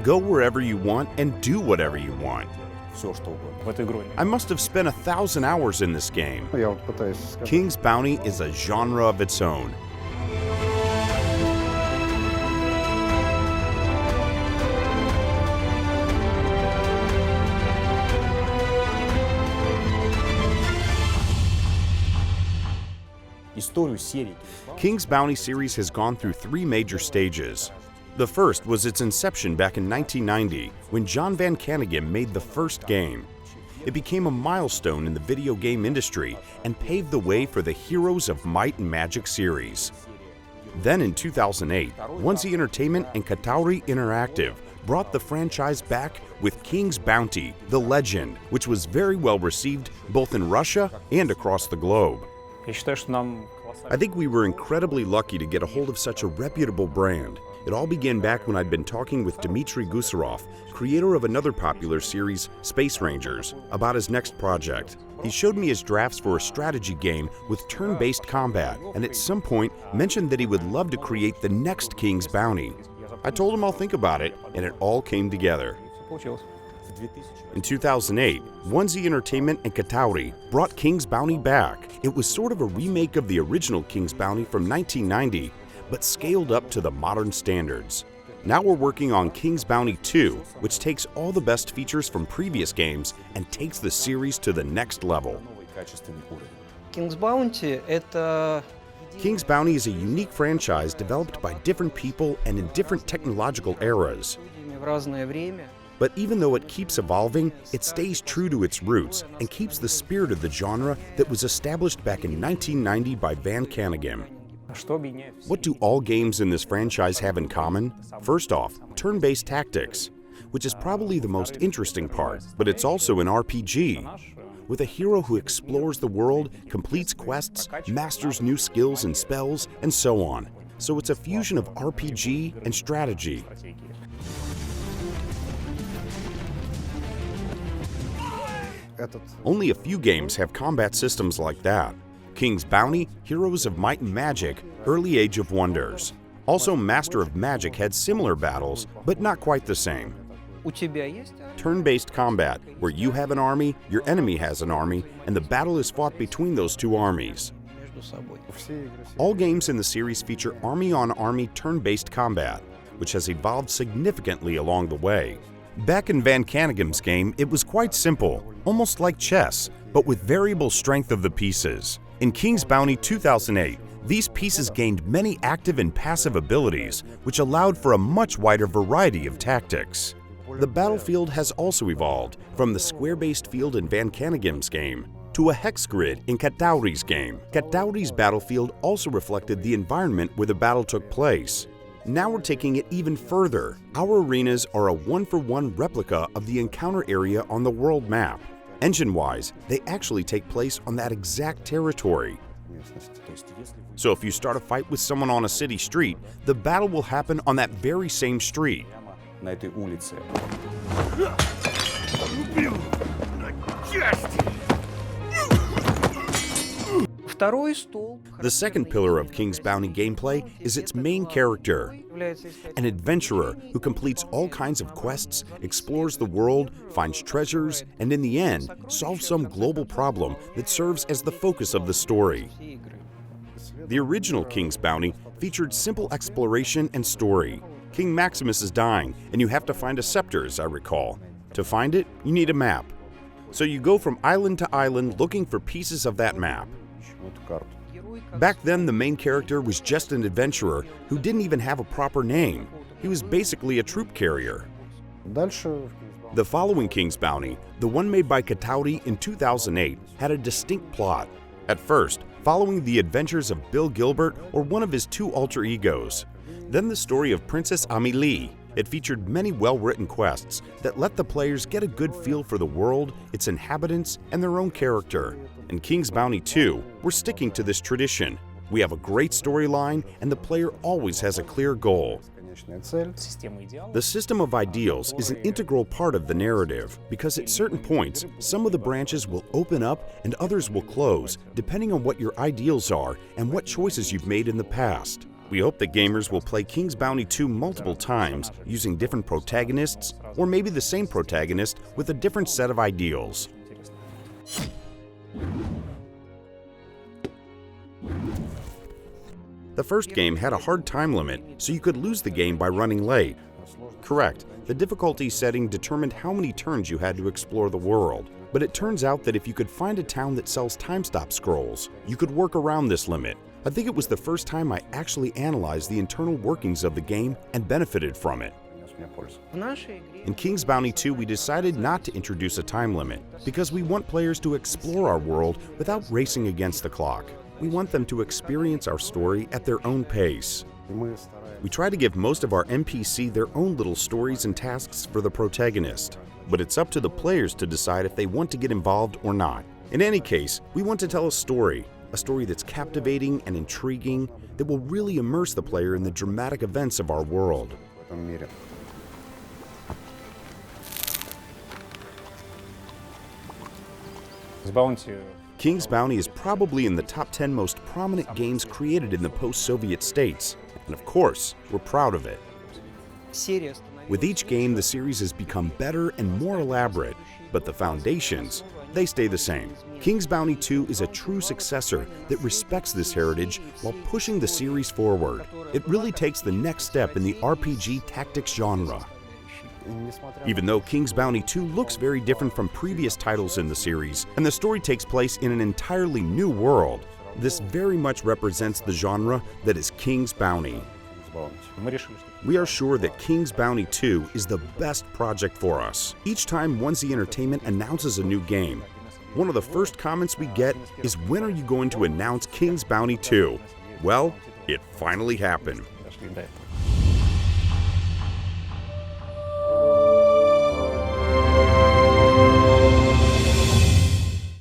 go wherever you want and do whatever you want. I must have spent 1,000 hours in this game. King's Bounty is a genre of its own. King's Bounty series has gone through 3 major stages. The first was its inception back in 1990, when John Van Caneghem made the first game. It became a milestone in the video game industry and paved the way for the Heroes of Might and Magic series. Then in 2008, Onesie Entertainment and Katauri Interactive brought the franchise back with King's Bounty: The Legend, which was very well received both in Russia and across the globe. I think we were incredibly lucky to get a hold of such a reputable brand. It all began back when I'd been talking with Dmitry Gusarov, creator of another popular series, Space Rangers, about his next project. He showed me his drafts for a strategy game with turn-based combat, and at some point mentioned that he would love to create the next King's Bounty. I told him I'll think about it, and it all came together. In 2008, Onesie Entertainment and Katauri brought King's Bounty back. It was sort of a remake of the original King's Bounty from 1990, but scaled up to the modern standards. Now we're working on King's Bounty 2, which takes all the best features from previous games and takes the series to the next level. King's Bounty is a unique franchise developed by different people and in different technological eras. But even though it keeps evolving, it stays true to its roots and keeps the spirit of the genre that was established back in 1990 by Van Caneghem. What do all games in this franchise have in common? First off, turn-based tactics, which is probably the most interesting part, but it's also an RPG. With a hero who explores the world, completes quests, masters new skills and spells, and so on. So it's a fusion of RPG and strategy. Only a few games have combat systems like that. King's Bounty, Heroes of Might and Magic, Early Age of Wonders. Also, Master of Magic had similar battles, but not quite the same. Turn-based combat, where you have an army, your enemy has an army, and the battle is fought between those two armies. All games in the series feature army-on-army turn-based combat, which has evolved significantly along the way. Back in Van Caneghem's game, it was quite simple, almost like chess, but with variable strength of the pieces. In King's Bounty 2008, these pieces gained many active and passive abilities, which allowed for a much wider variety of tactics. The battlefield has also evolved, from the square-based field in Van Caneghem's game to a hex grid in Katauri's game. Katauri's battlefield also reflected the environment where the battle took place. Now we're taking it even further. Our arenas are a one-for-one replica of the encounter area on the world map. Engine-wise, they actually take place on that exact territory. So if you start a fight with someone on a city street, the battle will happen on that very same street. The second pillar of King's Bounty gameplay is its main character, an adventurer who completes all kinds of quests, explores the world, finds treasures, and in the end, solves some global problem that serves as the focus of the story. The original King's Bounty featured simple exploration and story. King Maximus is dying, and you have to find a scepter, as I recall. To find it, you need a map. So you go from island to island looking for pieces of that map. Back then, the main character was just an adventurer who didn't even have a proper name. He was basically a troop carrier. The following King's Bounty, the one made by Katauri in 2008, had a distinct plot. At first, following the adventures of Bill Gilbert or one of his 2 alter egos. Then the story of Princess Amélie. It featured many well-written quests that let the players get a good feel for the world, its inhabitants, and their own character. In King's Bounty 2, we're sticking to this tradition. We have a great storyline, and the player always has a clear goal. The system of ideals is an integral part of the narrative because at certain points, some of the branches will open up and others will close, depending on what your ideals are and what choices you've made in the past. We hope that gamers will play King's Bounty 2 multiple times, using different protagonists, or maybe the same protagonist with a different set of ideals. The first game had a hard time limit, so you could lose the game by running late. Correct, the difficulty setting determined how many turns you had to explore the world. But it turns out that if you could find a town that sells time-stop scrolls, you could work around this limit. I think it was the first time I actually analyzed the internal workings of the game and benefited from it. In King's Bounty 2, we decided not to introduce a time limit because we want players to explore our world without racing against the clock. We want them to experience our story at their own pace. We try to give most of our NPC their own little stories and tasks for the protagonist, but it's up to the players to decide if they want to get involved or not. In any case, we want to tell a story that's captivating and intriguing, that will really immerse the player in the dramatic events of our world. King's Bounty is probably in the top 10 most prominent games created in the post-Soviet states, and of course, we're proud of it. With each game, the series has become better and more elaborate, but the foundations, they stay the same. King's Bounty 2 is a true successor that respects this heritage while pushing the series forward. It really takes the next step in the RPG tactics genre. Even though King's Bounty 2 looks very different from previous titles in the series, and the story takes place in an entirely new world, this very much represents the genre that is King's Bounty. We are sure that King's Bounty 2 is the best project for us. Each time 1Z Entertainment announces a new game, one of the first comments we get is, "When are you going to announce King's Bounty 2? Well, it finally happened.